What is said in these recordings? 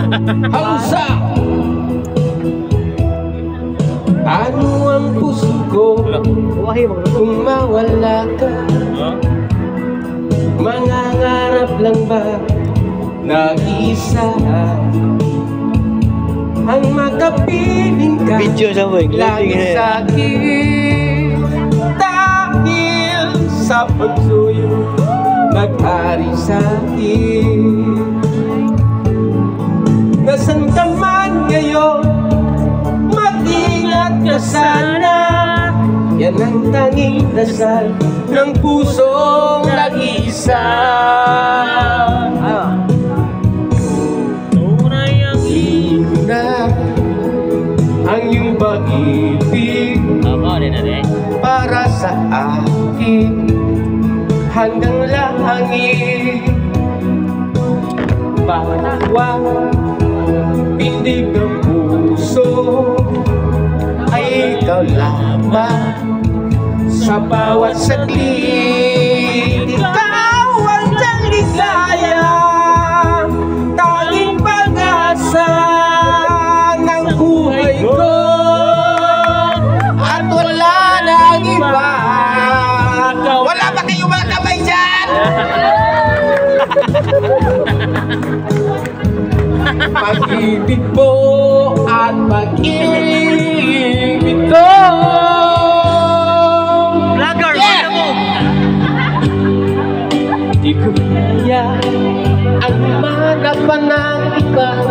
Hausa! Paano ang puso ko kung mawala ka? Mangangarap lang ba nag-isa ang makapiling ka lagi sa'kin? Dahil sa pagsuyo nag-ari sa'kin. Nasaan ka man ngayon, mag-ingat ka sana. Yan ang tanging dasal ng pusong nag-iisa. Tunay ang ina ang iyong pag-ibig para sa akin hanggang langit. Bawat pindig ng puso ay ikaw lamang. Sa bawat saglit ikaw ang ligaya, tanging pag-asa ng buhay ko. At wala nang iba. Wala ba kayong mga kamay dyan? Pag-ibig mo at pag-ibig ko. Di ko kaya ang manapan ng iba.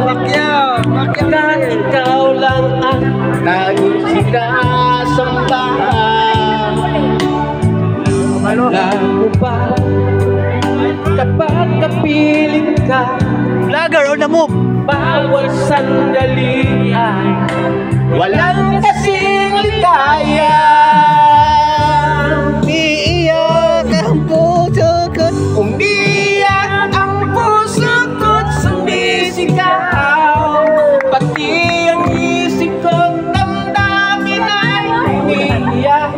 Bakit ikaw lang ang tanging sinasamba? Wala mo ba kapag kapiling ka? Vlogger on the move. Bawat sandali ay walang kasing ligaya. Umiiyak ang puso ko't umiiyak ang puso ko't sumisigaw. Pati ang isip ko't damdamin ay umiiyak.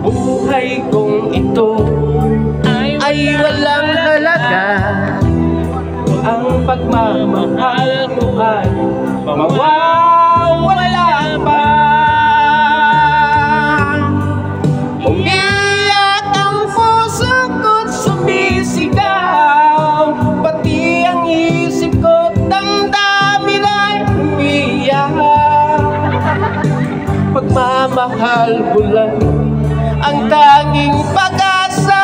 Buhay kong ito ay walang halaga. Ang pagmamahal ko ay mawawala pa. Umiiyak ang puso ko't sumisigaw. Pati ang isip ko't damdamin ay umiiyak. Pagmamahal ko lang ang tanging pag-asa.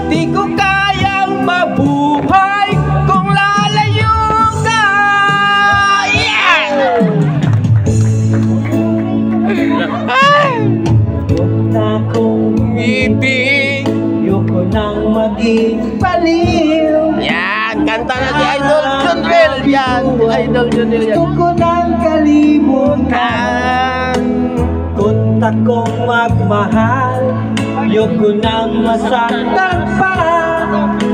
Di ko kayang mabuhay kung lalayo ka. Yeah! Huwag na kong ibig, ayoko nang maging baliw. Yan, kanta na si Idol Junril. Yan, Idol Junril yan. Gusto ko nang kalimutan kung takong magmahal. Ayoko nang masaktan pa.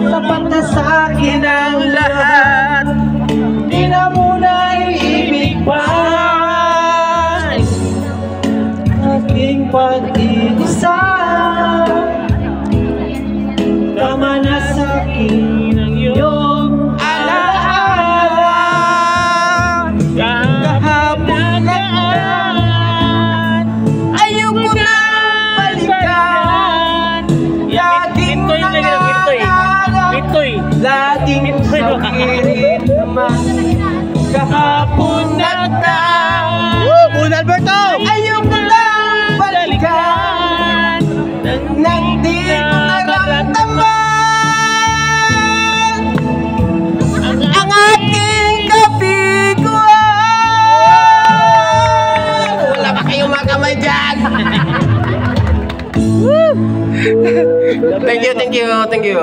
Sapat na sa'kin ang lahat. Di na muna ibig pa. Aking pag-iisa, tama na sa'kin ang iyong alaala. Kahapon na ayoko na balikan. Laging laging sakirin naman. Kahapon na Bun Alberto! ayoko lang balikan. Nang di ko naramdaman ang aking kabiguan. Wala ba kayong mga kamay dyan? Thank you.